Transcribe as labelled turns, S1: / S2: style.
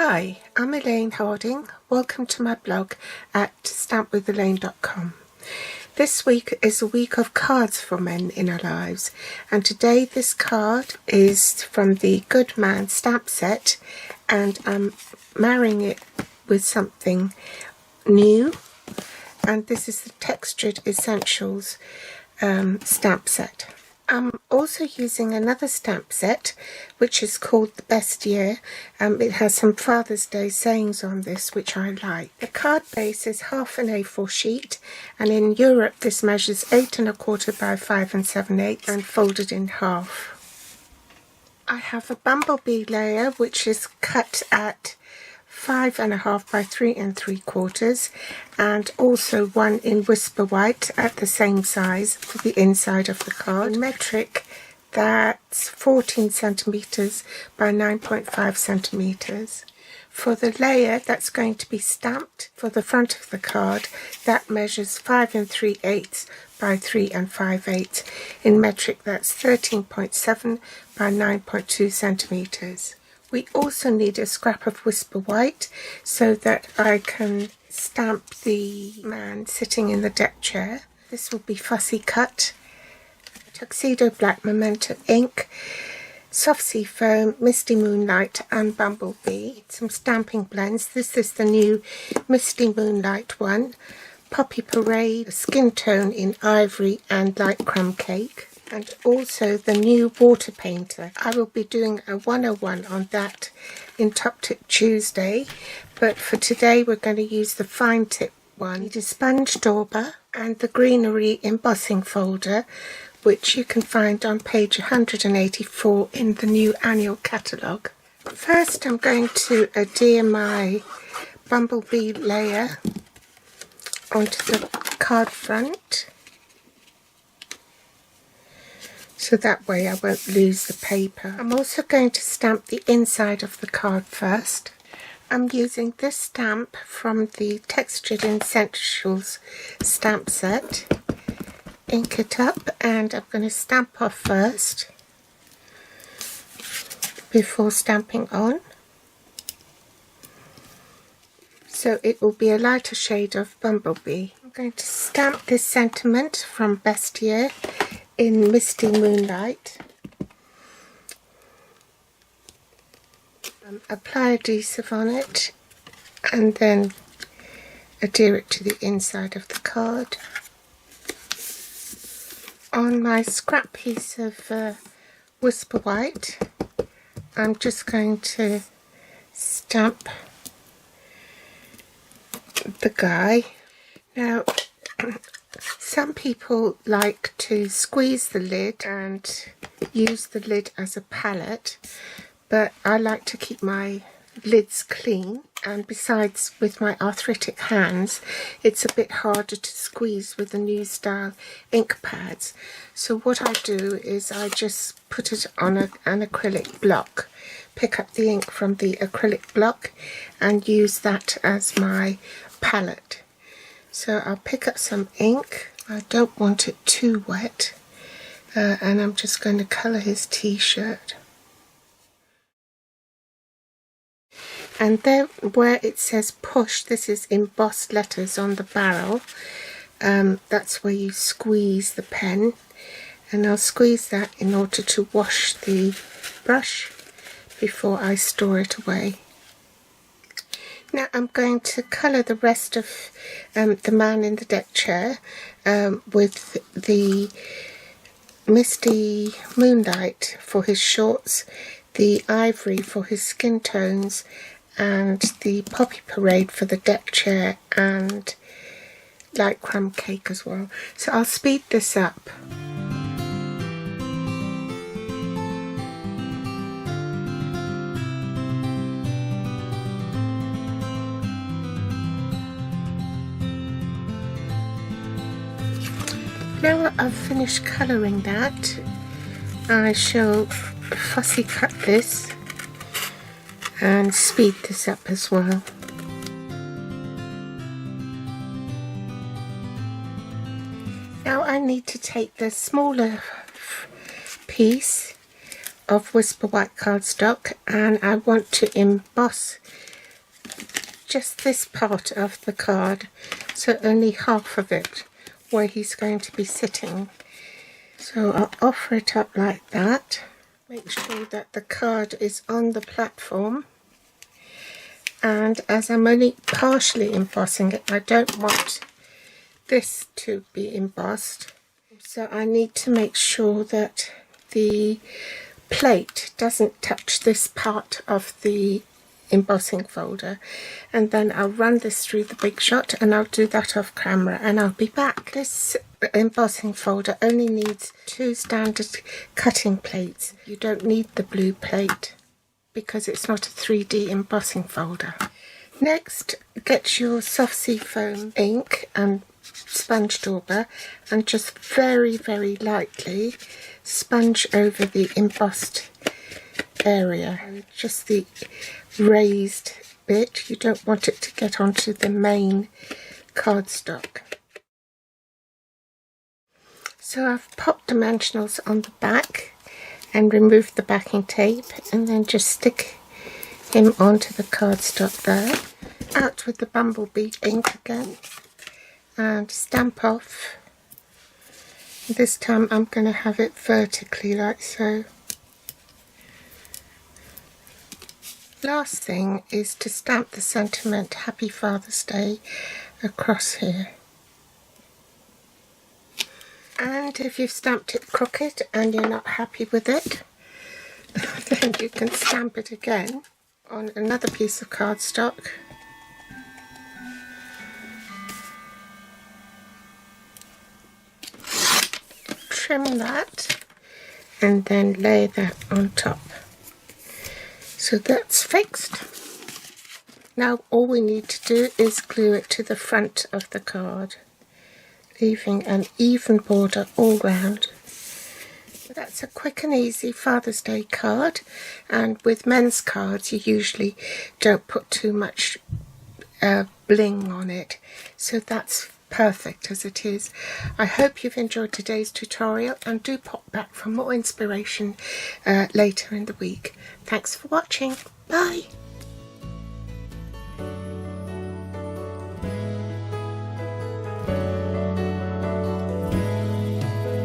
S1: Hi, I'm Elaine Harding. Welcome to my blog at stampwithelaine.com. This week is a week of cards for men in our lives, and today this card is from the Good Man stamp set, and I'm marrying it with something new, and this is the Textured Essentials stamp set. I'm also using another stamp set which is called The Best Year. It has some Father's Day sayings on this which I like. The card base is half an A4 sheet, and in Europe this measures 8 1/4 by 5 7/8 and folded in half. I have a bumblebee layer which is cut at 5 1/2 by 3 3/4, and also one in Whisper White at the same size for the inside of the card. In metric, that's 14 centimeters by 9.5 centimeters. For the layer that's going to be stamped for the front of the card, that measures 5 3/8 by 3 5/8. In metric, that's 13.7 by 9.2 centimeters. We also need a scrap of Whisper White so that I can stamp the man sitting in the deck chair. This will be fussy cut. Tuxedo Black Memento ink, Soft Sea Foam, Misty Moonlight and Bumblebee. Some stamping blends. This is the new Misty Moonlight one. Poppy Parade, Skin Tone in Ivory and Light Crumb Cake. And also the new Water Painter. I will be doing a 101 on that in Top Tip Tuesday, but for today we're going to use the fine tip one. It is sponge dauber and the greenery embossing folder, which you can find on page 184 in the new annual catalogue. First I'm going to adhere my bumblebee layer onto the card front, so that way I won't lose the paper. I'm also going to stamp the inside of the card first. I'm using this stamp from the Textured Essentials stamp set. Ink it up, and I'm going to stamp off first before stamping on. So it will be a lighter shade of Bumblebee. I'm going to stamp this sentiment from Best Year in Misty Moonlight. Apply adhesive on it and then adhere it to the inside of the card. On my scrap piece of Whisper White, I'm just going to stamp the guy. Now, some people like to squeeze the lid and use the lid as a palette, but I like to keep my lids clean, and besides with my arthritic hands it's a bit harder to squeeze with the new style ink pads. So what I do is I just put it on an acrylic block, pick up the ink from the acrylic block and use that as my palette. So I'll pick up some ink. I don't want it too wet, and I'm just going to colour his t-shirt. And there where it says push, this is embossed letters on the barrel. That's where you squeeze the pen, and I'll squeeze that in order to wash the brush before I store it away. Now I'm going to colour the rest of the man in the deck chair with the Misty Moonlight for his shorts, the Ivory for his skin tones, and the Poppy Parade for the deck chair and Light Crumb Cake as well. So I'll speed this up. Now I've finished colouring that, I shall fussy cut this and speed this up as well. Now I need to take the smaller piece of Whisper White cardstock and I want to emboss just this part of the card, so only half of it where he's going to be sitting. So I'll offer it up like that. Make sure that the card is on the platform. And as I'm only partially embossing it, I don't want this to be embossed. So I need to make sure that the plate doesn't touch this part of the embossing folder, and then I'll run this through the Big Shot, and I'll do that off camera and I'll be back. This embossing folder only needs 2 standard cutting plates. You don't need the blue plate because it's not a 3D embossing folder. Next, get your soft sea foam ink and sponge dauber and just very, very lightly sponge over the embossed area, just the raised bit. You don't want it to get onto the main cardstock. So I've popped dimensionals on the back and removed the backing tape, and then just stick him onto the cardstock there. Out with the bumblebee ink again and stamp off. This time I'm going to have it vertically like so. Last thing is to stamp the sentiment Happy Father's Day across here. And if you've stamped it crooked and you're not happy with it, then you can stamp it again on another piece of cardstock. Trim that and then lay that on top. So that's fixed. Now all we need to do is glue it to the front of the card, leaving an even border all round. That's a quick and easy Father's Day card, and with men's cards you usually don't put too much bling on it, so that's perfect as it is. I hope you've enjoyed today's tutorial, and do pop back for more inspiration later in the week. Thanks for watching. Bye.